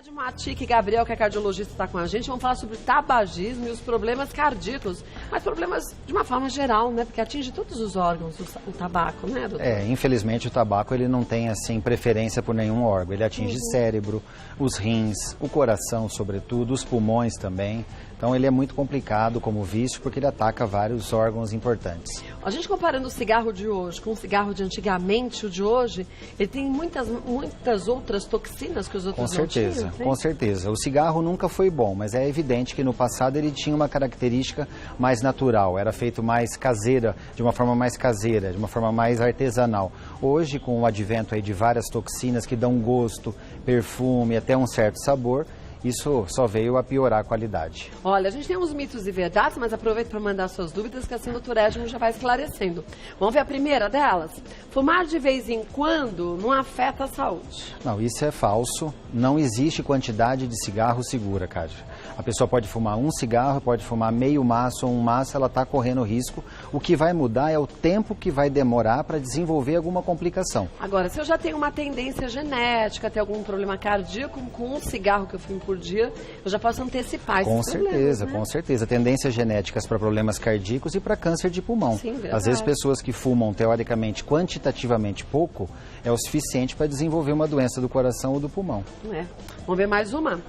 De Matique Gabriel, que é cardiologista, está com a gente. Vamos falar sobre tabagismo e os problemas cardíacos, mas problemas de uma forma geral, né? Porque atinge todos os órgãos, o tabaco, né, doutor? Infelizmente o tabaco ele não tem assim preferência por nenhum órgão. Ele atinge cérebro, os rins, o coração, sobretudo, os pulmões também. Então ele é muito complicado como vício porque ele ataca vários órgãos importantes. A gente comparando o cigarro de hoje com o cigarro de antigamente, o de hoje, ele tem muitas outras toxinas que os outros não tinham, né? Com certeza. O cigarro nunca foi bom, mas é evidente que no passado ele tinha uma característica mais natural, era feito mais caseira, de uma forma mais caseira, de uma forma mais artesanal. Hoje, com o advento aí de várias toxinas que dão gosto, perfume, até um certo sabor, isso só veio a piorar a qualidade. Olha, a gente tem uns mitos e verdades, mas aproveita para mandar suas dúvidas, que assim o doutor Edmo já vai esclarecendo. Vamos ver a primeira delas? Fumar de vez em quando não afeta a saúde. Não, isso é falso. Não existe quantidade de cigarro segura, Cádia. A pessoa pode fumar um cigarro, pode fumar meio maço ou um maço, ela está correndo risco. O que vai mudar é o tempo que vai demorar para desenvolver alguma complicação. Agora, se eu já tenho uma tendência genética, ter algum problema cardíaco, com um cigarro que eu fumo por dia, eu já posso antecipar esses problemas, né? Com certeza. Tendências genéticas para problemas cardíacos e para câncer de pulmão. Sim, verdade. Às vezes pessoas que fumam teoricamente, quantitativamente pouco, é o suficiente para desenvolver uma doença do coração ou do pulmão. Vamos ver mais uma?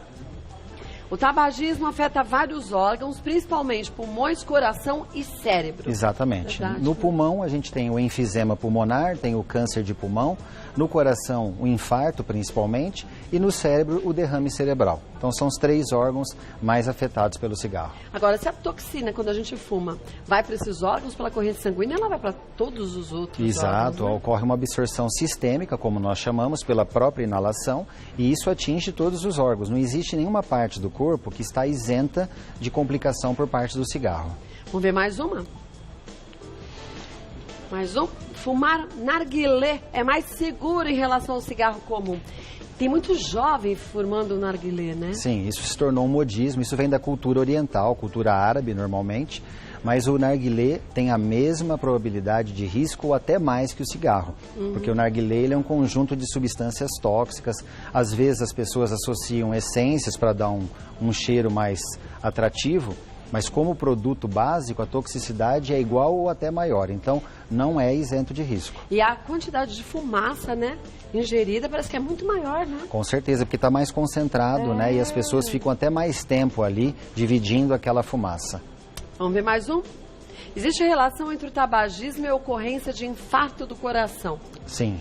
O tabagismo afeta vários órgãos, principalmente pulmões, coração e cérebro. Exatamente. Verdade, no né? pulmão, a gente tem o enfisema pulmonar, tem o câncer de pulmão. No coração, o infarto, principalmente. E no cérebro, o derrame cerebral. Então, são os 3 órgãos mais afetados pelo cigarro. Agora, se a toxina, quando a gente fuma, vai para esses órgãos pela corrente sanguínea, ela vai para todos os outros Exato. órgãos, né? Ocorre uma absorção sistêmica, como nós chamamos, pela própria inalação. E isso atinge todos os órgãos. Não existe nenhuma parte do corpo que está isenta de complicação por parte do cigarro. Vamos ver mais uma? Mais um? Fumar narguilé é mais seguro em relação ao cigarro comum. Tem muito jovem fumando narguilé, né? Sim, isso se tornou um modismo. Isso vem da cultura oriental, cultura árabe normalmente. Mas o narguilé tem a mesma probabilidade de risco ou até mais que o cigarro. Porque o narguilé ele é um conjunto de substâncias tóxicas. Às vezes as pessoas associam essências para dar um cheiro mais atrativo. Mas como produto básico, a toxicidade é igual ou até maior. Então, não é isento de risco. E a quantidade de fumaça, né, ingerida parece que é muito maior, né? Com certeza, porque está mais concentrado, né? E as pessoas ficam até mais tempo ali dividindo aquela fumaça. Vamos ver mais um? Existe relação entre o tabagismo e a ocorrência de infarto do coração? Sim,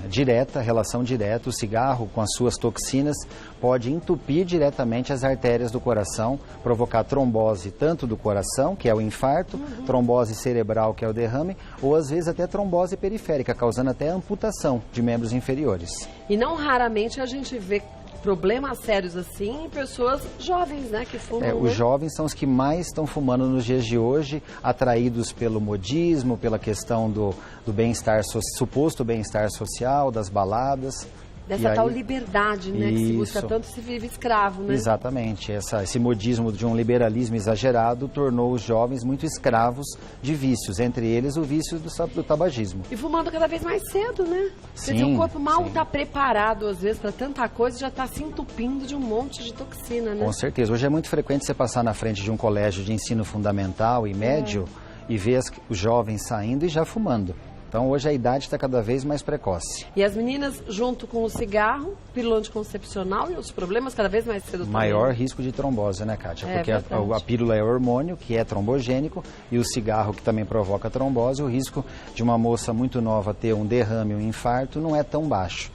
relação direta. O cigarro, com as suas toxinas, pode entupir diretamente as artérias do coração, provocar trombose tanto do coração, que é o infarto, trombose cerebral, que é o derrame, ou às vezes até trombose periférica, causando até amputação de membros inferiores. E não raramente a gente vê problemas sérios assim em pessoas jovens, né, que fumam. Os jovens são os que mais estão fumando nos dias de hoje, atraídos pelo modismo, pela questão do bem-estar, suposto bem-estar social, das baladas. Dessa tal liberdade, né, que se busca tanto, se vive escravo, né? Exatamente. Esse modismo de um liberalismo exagerado tornou os jovens muito escravos de vícios, entre eles o vício do tabagismo. E fumando cada vez mais cedo, né? Sim, porque o corpo mal está preparado, às vezes, para tanta coisa e já está se entupindo de um monte de toxina, né? Com certeza. Hoje é muito frequente você passar na frente de um colégio de ensino fundamental e médio e ver os jovens saindo e já fumando. Então, hoje a idade está cada vez mais precoce. E as meninas, junto com o cigarro, pílula anticoncepcional e os problemas cada vez mais cedo também. Maior risco de trombose, né, Kátia? Porque a pílula é hormônio, que é trombogênico, e o cigarro, que também provoca trombose, o risco de uma moça muito nova ter um derrame, um infarto, não é tão baixo.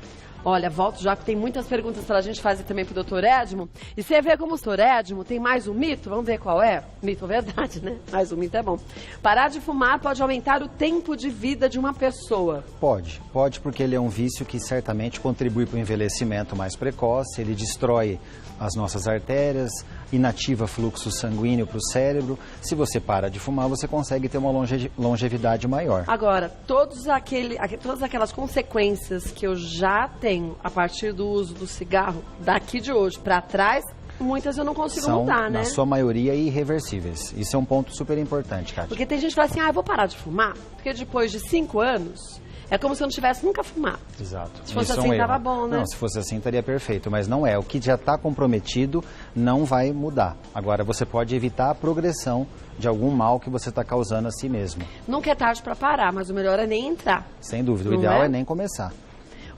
Olha, volto já que tem muitas perguntas para a gente fazer também para o doutor Edmo. E você vê como o doutor Edmo tem mais um mito? Vamos ver qual é? Mito ou verdade, né? Mais um mito é bom. Parar de fumar pode aumentar o tempo de vida de uma pessoa? Pode porque ele é um vício que certamente contribui para o envelhecimento mais precoce, ele destrói as nossas artérias, inativa fluxo sanguíneo para o cérebro. Se você para de fumar, você consegue ter uma longevidade maior. Agora, todas aquelas consequências que eu já tenho a partir do uso do cigarro, daqui de hoje para trás, muitas eu não consigo mudar, né? Na sua maioria, irreversíveis. Isso é um ponto super importante, Kátia. Porque tem gente que fala assim, eu vou parar de fumar, porque depois de 5 anos É como se eu não tivesse nunca fumado. Exato. Se fosse Isso é assim, um tava erro. bom, né? Não, se fosse assim, estaria perfeito, mas não é. O que já está comprometido não vai mudar. Agora, você pode evitar a progressão de algum mal que você está causando a si mesmo. Nunca é tarde para parar, mas o melhor é nem entrar. Sem dúvida. O Não ideal é? é nem começar.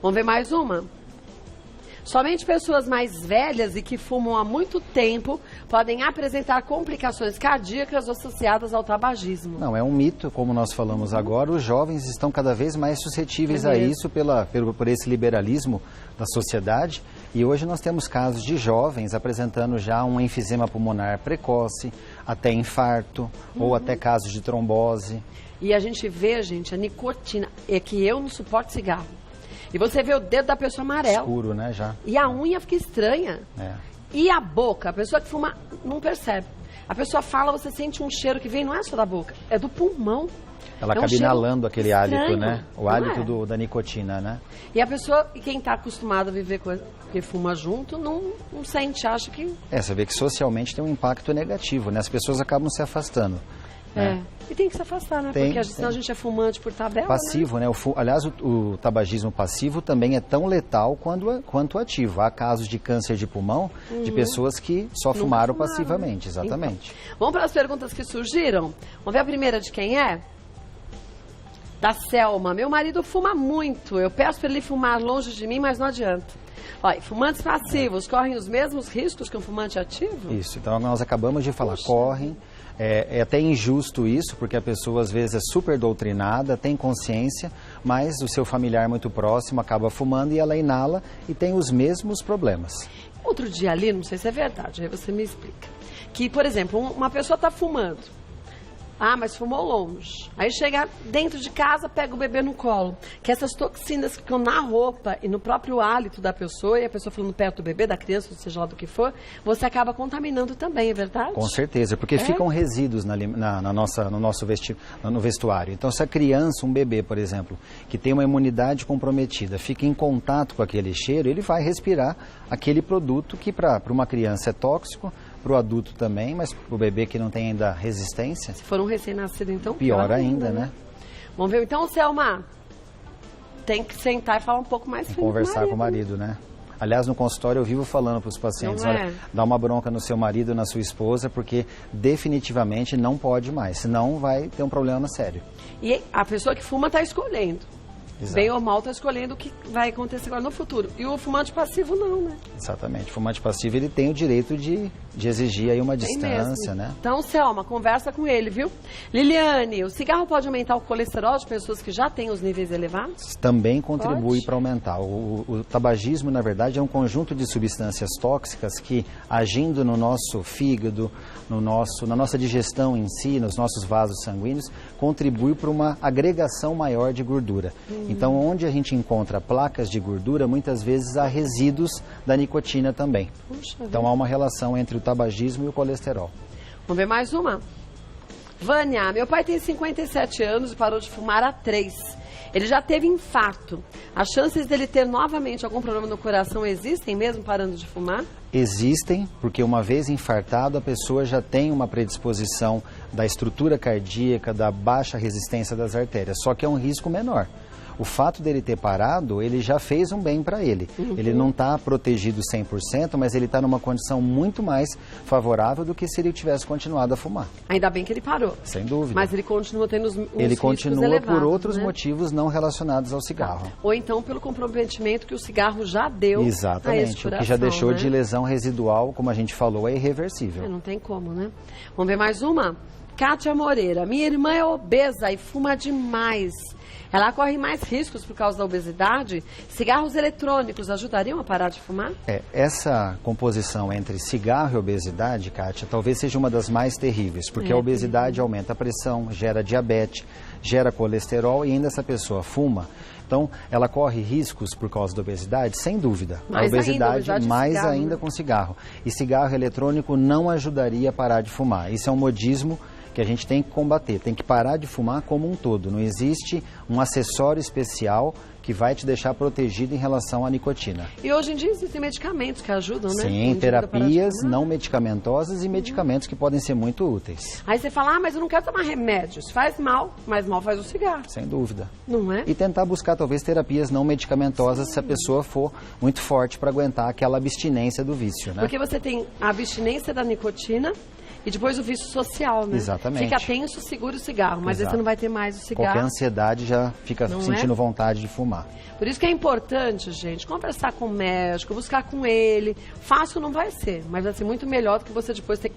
Vamos ver mais uma? Somente pessoas mais velhas e que fumam há muito tempo podem apresentar complicações cardíacas associadas ao tabagismo. Não, é um mito, como nós falamos agora. Os jovens estão cada vez mais suscetíveis a isso por esse liberalismo da sociedade. E hoje nós temos casos de jovens apresentando já um enfisema pulmonar precoce, até infarto, ou até casos de trombose. E a gente vê, gente, a nicotina. É que eu não suporto cigarro. E você vê o dedo da pessoa amarelo. Escuro, né, já. E a unha fica estranha. É. E a boca, a pessoa que fuma não percebe. A pessoa fala, você sente um cheiro que vem, não é só da boca, é do pulmão. Ela É um acaba cheiro inalando aquele hálito, estranho, né? O não hálito é? da nicotina, né? E a pessoa, quem está acostumado a viver com que fuma junto, não sente, acha que... Você vê que socialmente tem um impacto negativo, né? As pessoas acabam se afastando. Né? E tem que se afastar, né? Tem, Porque senão a gente é fumante por tabela, Passivo, né? Aliás, o tabagismo passivo também é tão letal quanto ativo. Há casos de câncer de pulmão de pessoas que só Nunca fumaram fumaram, passivamente, né? exatamente. Então, vamos para as perguntas que surgiram? Vamos ver a primeira de quem é? Da Selma. Meu marido fuma muito. Eu peço para ele fumar longe de mim, mas não adianta. Olha, fumantes passivos correm os mesmos riscos que um fumante ativo? Isso, então nós acabamos de falar, correm. É até injusto isso, porque a pessoa às vezes é super doutrinada, tem consciência, mas o seu familiar muito próximo acaba fumando e ela inala e tem os mesmos problemas. Outro dia ali, não sei se é verdade, aí você me explica. Que, por exemplo, uma pessoa está fumando. Ah, mas fumou longe. Aí chega dentro de casa, pega o bebê no colo. Que essas toxinas que ficam na roupa e no próprio hálito da pessoa, e a pessoa falando perto do bebê, da criança, ou seja lá do que for, você acaba contaminando também, é verdade? Com certeza, porque ficam resíduos no vestuário. Então, se a criança, um bebê, por exemplo, que tem uma imunidade comprometida, fica em contato com aquele cheiro, ele vai respirar aquele produto que para uma criança é tóxico, para o adulto também, mas para o bebê que não tem ainda resistência... Se for um recém-nascido, então... Pior ainda, né? Vamos ver, então, Selma, tem que sentar e falar um pouco mais firme conversar com o marido, né? Aliás, no consultório eu vivo falando para os pacientes, olha, dá uma bronca no seu marido, na sua esposa, porque definitivamente não pode mais, senão vai ter um problema sério. E a pessoa que fuma está escolhendo. Exato. Bem ou mal está escolhendo o que vai acontecer agora no futuro. E o fumante passivo não, né? Exatamente. O fumante passivo ele tem o direito de exigir aí uma Tem distância, mesmo. né? Então, Selma, conversa com ele, viu? Liliane, o cigarro pode aumentar o colesterol de pessoas que já têm os níveis elevados? Também contribui para aumentar. O tabagismo, na verdade, é um conjunto de substâncias tóxicas que, agindo no nosso fígado, na nossa digestão em si, nos nossos vasos sanguíneos, contribui para uma agregação maior de gordura. Então, onde a gente encontra placas de gordura, muitas vezes há resíduos da nicotina também. Puxa Então, vida. há uma relação entre o tabagismo e o colesterol. Vamos ver mais uma? Vânia, meu pai tem 57 anos e parou de fumar há 3. Ele já teve infarto. As chances dele ter novamente algum problema no coração existem mesmo parando de fumar? Existem, porque uma vez infartado, a pessoa já tem uma predisposição da estrutura cardíaca, da baixa resistência das artérias, só que é um risco menor. O fato dele ter parado, ele já fez um bem para ele. Ele não está protegido 100%, mas ele está numa condição muito mais favorável do que se ele tivesse continuado a fumar. Ainda bem que ele parou. Sem dúvida. Mas ele continua tendo os Ele riscos continua elevados, por outros né? motivos não relacionados ao cigarro. Ou então pelo comprometimento que o cigarro já deu a esse Exatamente. O que já coração, deixou né? de lesão residual, como a gente falou, é irreversível. Não tem como, né? Vamos ver mais uma? Kátia Moreira. Minha irmã é obesa e fuma demais. Ela corre mais riscos por causa da obesidade? Cigarros eletrônicos ajudariam a parar de fumar? Essa composição entre cigarro e obesidade, Kátia, talvez seja uma das mais terríveis, porque a obesidade aumenta a pressão, gera diabetes, gera colesterol e ainda essa pessoa fuma. Então, ela corre riscos por causa da obesidade? Sem dúvida. Mais a obesidade ainda mais cigarro, ainda né? com cigarro. E cigarro eletrônico não ajudaria a parar de fumar. Isso é um modismo que a gente tem que combater. Tem que parar de fumar como um todo. Não existe um acessório especial que vai te deixar protegido em relação à nicotina. E hoje em dia existem medicamentos que ajudam, né? Sim, terapias não medicamentosas e medicamentos que podem ser muito úteis. Aí você fala, mas eu não quero tomar remédios. Faz mal, mas mal faz o cigarro. Sem dúvida. Não é? E tentar buscar talvez terapias não medicamentosas se a pessoa for muito forte para aguentar aquela abstinência do vício, né? Porque você tem a abstinência da nicotina e depois o vício social, né? Exatamente. Fica tenso, segura o cigarro, mas aí Exato. você não vai ter mais o cigarro. Qualquer ansiedade já fica Não sentindo é? vontade de fumar. Por isso que é importante, gente, conversar com o médico, buscar com ele. Fácil não vai ser, mas vai ser muito melhor do que você depois ter que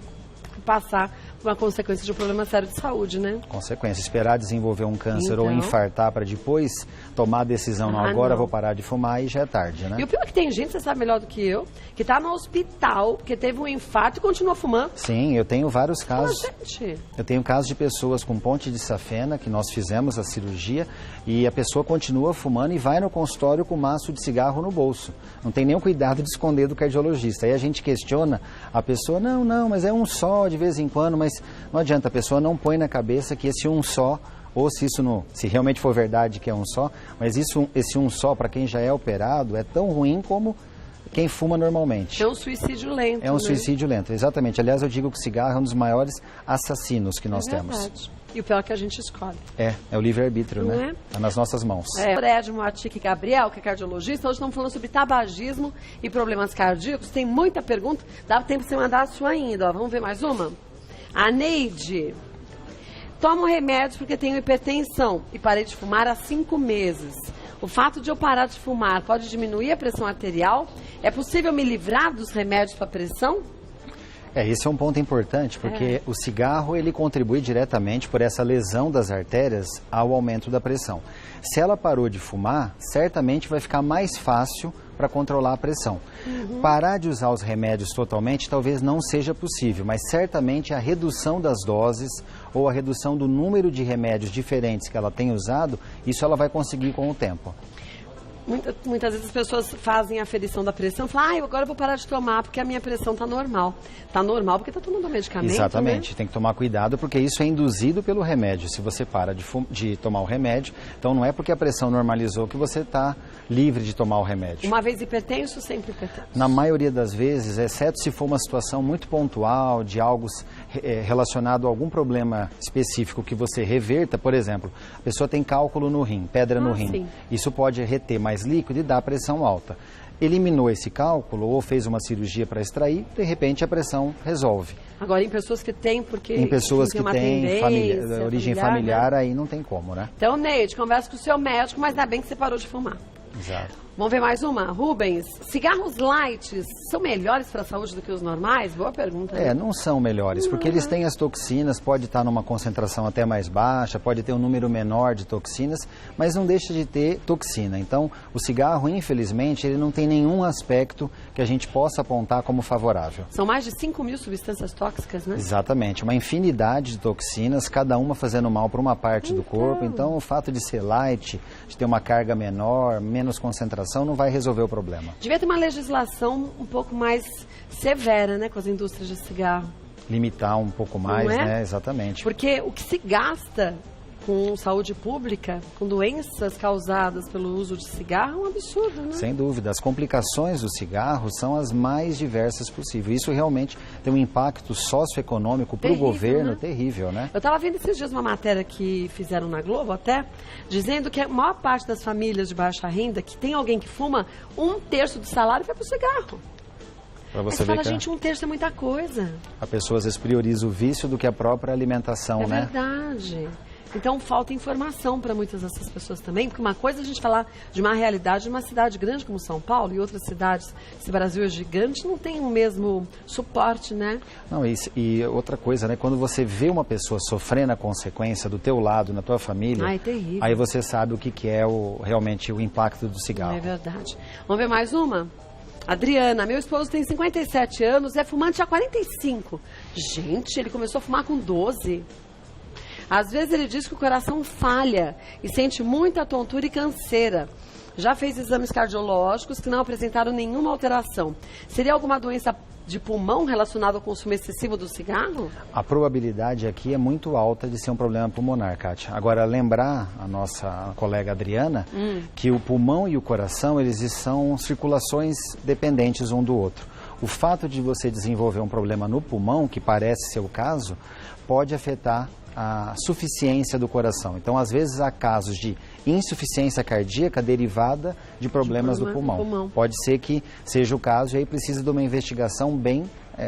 passar por uma consequência de um problema sério de saúde, né? Consequência, esperar desenvolver um câncer ou Então. infartar para depois tomar a decisão, não, agora vou parar de fumar, e já é tarde, né? E o pior é que tem gente, você sabe melhor do que eu, que tá no hospital porque teve um infarto e continua fumando. Sim, eu tenho vários Fala, casos. gente. Eu tenho casos de pessoas com ponte de safena, que nós fizemos a cirurgia, e a pessoa continua fumando e vai no consultório com um maço de cigarro no bolso. Não tem nenhum cuidado de esconder do cardiologista. Aí a gente questiona a pessoa, não, mas é um só de vez em quando, mas não adianta, a pessoa não põe na cabeça que esse um só, ou se isso não, se realmente for verdade que é um só, mas esse um só, para quem já é operado, é tão ruim como quem fuma normalmente. É um suicídio lento, É um né? suicídio lento, exatamente. Aliás, eu digo que o cigarro é um dos maiores assassinos que nós temos. E o pior é que a gente escolhe. É o livre-arbítrio, Não né? Está nas nossas mãos. O Edmo Atique Gabriel, que é cardiologista, hoje estamos falando sobre tabagismo e problemas cardíacos. Tem muita pergunta, dá tempo de você mandar a sua ainda. Ó. Vamos ver mais uma? A Neide. Tomo remédios porque tenho hipertensão e parei de fumar há 5 meses. O fato de eu parar de fumar pode diminuir a pressão arterial? É possível me livrar dos remédios para pressão? Esse é um ponto importante, porque o cigarro ele contribui diretamente por essa lesão das artérias ao aumento da pressão. Se ela parou de fumar, certamente vai ficar mais fácil para controlar a pressão. Parar de usar os remédios totalmente talvez não seja possível, mas certamente a redução das doses ou a redução do número de remédios diferentes que ela tem usado, isso ela vai conseguir com o tempo. Muitas vezes as pessoas fazem a aferição da pressão e falam, agora eu vou parar de tomar porque a minha pressão está normal. Está normal porque está tomando medicamento, Exatamente, né? tem que tomar cuidado porque isso é induzido pelo remédio. Se você para de tomar o remédio, então não é porque a pressão normalizou que você está livre de tomar o remédio. Uma vez hipertenso, sempre hipertenso. Na maioria das vezes, exceto se for uma situação muito pontual, de algo relacionado a algum problema específico que você reverta, por exemplo, a pessoa tem cálculo no rim, pedra no rim. Sim. Isso pode reter mais líquido e dar pressão alta. Eliminou esse cálculo ou fez uma cirurgia para extrair, de repente a pressão resolve. Agora, em pessoas que têm, porque... Em pessoas tem que uma têm tendência origem familiar, aí não tem como, né? Então, Neide, conversa com o seu médico, mas ainda bem que você parou de fumar. Exato. Vamos ver mais uma? Rubens, cigarros light são melhores para a saúde do que os normais? Boa pergunta. Né? Não são melhores, porque eles têm as toxinas, pode estar numa concentração até mais baixa, pode ter um número menor de toxinas, mas não deixa de ter toxina. Então, o cigarro, infelizmente, ele não tem nenhum aspecto que a gente possa apontar como favorável. São mais de 5 mil substâncias tóxicas, né? Exatamente, uma infinidade de toxinas, cada uma fazendo mal para uma parte do corpo. Então, o fato de ser light, de ter uma carga menor, menos concentração, não vai resolver o problema. Devia ter uma legislação um pouco mais severa, né, com as indústrias de cigarro. Limitar um pouco mais, Não é? né? Exatamente. Porque o que se gasta com saúde pública, com doenças causadas pelo uso de cigarro, é um absurdo, né? Sem dúvida. As complicações do cigarro são as mais diversas possíveis. Isso realmente tem um impacto socioeconômico para o governo terrível, né? Eu estava vendo esses dias uma matéria que fizeram na Globo até, dizendo que a maior parte das famílias de baixa renda, que tem alguém que fuma, 1/3 do salário vai para o cigarro. Para você Aí ver fala, que gente, 1/3 é muita coisa. a pessoa às vezes prioriza o vício do que a própria alimentação, É né? verdade. Então falta informação para muitas dessas pessoas também, porque uma coisa é a gente falar de uma realidade de uma cidade grande como São Paulo e outras cidades, esse Brasil é gigante, não tem o mesmo suporte, né? Não, e outra coisa, né? Quando você vê uma pessoa sofrendo a consequência do teu lado, na tua família, Ai, terrível. aí você sabe o que é realmente o impacto do cigarro. É verdade. Vamos ver mais uma? Adriana, meu esposo tem 57 anos e é fumante há 45. Gente, ele começou a fumar com 12. Às vezes ele diz que o coração falha e sente muita tontura e canseira. Já fez exames cardiológicos que não apresentaram nenhuma alteração. Seria alguma doença de pulmão relacionado ao consumo excessivo do cigarro? A probabilidade aqui é muito alta de ser um problema pulmonar, Kátia. Agora, lembrar a nossa colega Adriana que o pulmão e o coração, eles são circulações dependentes um do outro. O fato de você desenvolver um problema no pulmão, que parece ser o caso, pode afetar a suficiência do coração. Então, às vezes, há casos de insuficiência cardíaca derivada de problemas do pulmão. Pode ser que seja o caso e aí precisa de uma investigação bem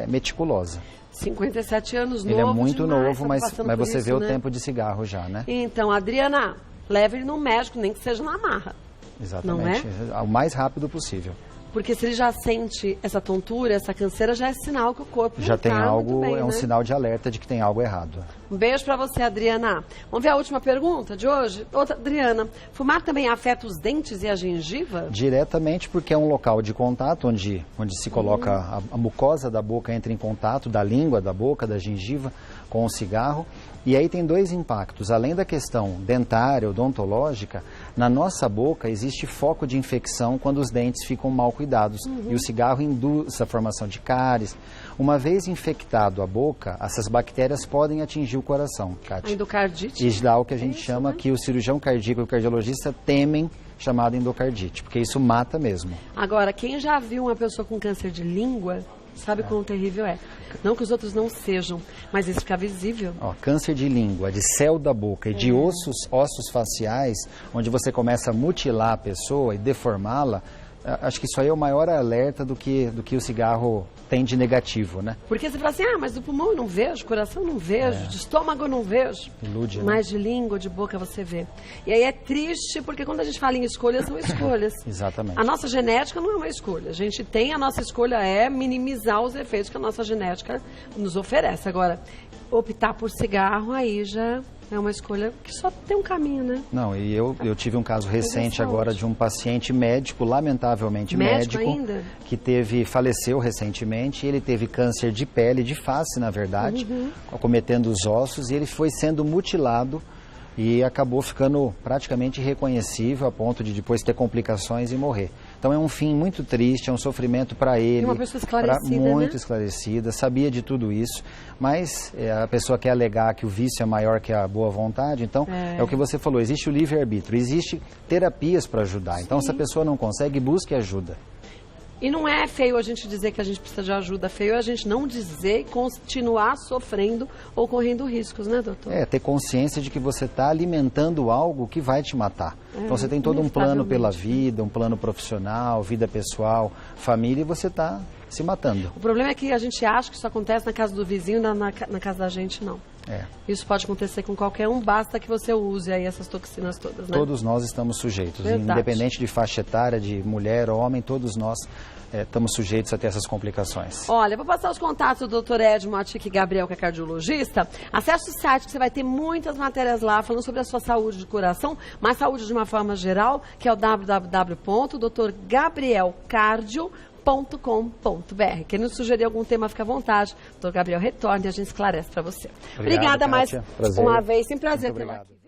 meticulosa. 57 anos, novo. Ele é muito demais, novo, mas você isso, vê né? o tempo de cigarro já, né? Então, Adriana, leve ele no médico, nem que seja na marra. Exatamente. Não é? O mais rápido possível. Porque se ele já sente essa tontura, essa canseira, já é sinal que o corpo Já não tem tá algo, muito bem, é um né? sinal de alerta de que tem algo errado. Um beijo pra você, Adriana. Vamos ver a última pergunta de hoje? Outra, Adriana, fumar também afeta os dentes e a gengiva? Diretamente, porque é um local de contato onde se coloca a mucosa da boca, entra em contato da língua, da boca, da gengiva com o cigarro. E aí tem dois impactos. Além da questão dentária, odontológica, na nossa boca existe foco de infecção quando os dentes ficam mal cuidados. E o cigarro induz a formação de cáries. Uma vez infectado a boca, essas bactérias podem atingir o coração, Kátia. A endocardite? E dá o que a gente chama que o cirurgião cardíaco e o cardiologista temem, chamado endocardite, porque isso mata mesmo. Agora, quem já viu uma pessoa com câncer de língua, sabe quão terrível é. Não que os outros não sejam, mas isso fica visível. Ó, câncer de língua, de céu da boca e de ossos faciais, onde você começa a mutilar a pessoa e deformá-la, acho que isso aí é o maior alerta do que o cigarro tem de negativo, né? Porque você fala assim, mas do pulmão eu não vejo, coração eu não vejo, de estômago eu não vejo. Ilude, né? Mas de língua, de boca você vê. E aí é triste, porque quando a gente fala em escolhas, são escolhas. Exatamente. A nossa genética não é uma escolha. A gente tem, a nossa escolha é minimizar os efeitos que a nossa genética nos oferece. Agora, optar por cigarro, aí já é uma escolha que só tem um caminho, né? Não, e eu tive um caso recente agora de um paciente médico, lamentavelmente médico ainda? que faleceu recentemente. Ele teve câncer de pele, de face, na verdade, acometendo os ossos, e ele foi sendo mutilado e acabou ficando praticamente irreconhecível a ponto de depois ter complicações e morrer. Então é um fim muito triste, é um sofrimento para ele. Uma pessoa esclarecida, muito né? esclarecida, sabia de tudo isso, mas a pessoa quer alegar que o vício é maior que a boa vontade. Então é o que você falou, existe o livre-arbítrio, existe terapias para ajudar. Sim. Então se a pessoa não consegue, busque ajuda. E não é feio a gente dizer que a gente precisa de ajuda, feio é a gente não dizer e continuar sofrendo ou correndo riscos, né, doutor? Ter consciência de que você está alimentando algo que vai te matar. Então você tem todo um plano pela vida, um plano profissional, vida pessoal, família, e você está se matando. O problema é que a gente acha que isso acontece na casa do vizinho, na casa da gente, não. Isso pode acontecer com qualquer um, basta que você use aí essas toxinas todas, né? Todos nós estamos sujeitos, Verdade. Independente de faixa etária, de mulher ou homem, todos nós estamos sujeitos a ter essas complicações. Olha, vou passar os contatos do Dr. Edmo Atic Gabriel, que é cardiologista. Acesse o site que você vai ter muitas matérias lá falando sobre a sua saúde de coração, mas saúde de uma forma geral, que é o www.drgabrielcardio.com.br. Quem nos sugerir algum tema, fica à vontade. Dr. Gabriel retorna e a gente esclarece para você. Obrigada Kátia. mais Prazer. uma vez. Sempre prazer tê-lo aqui.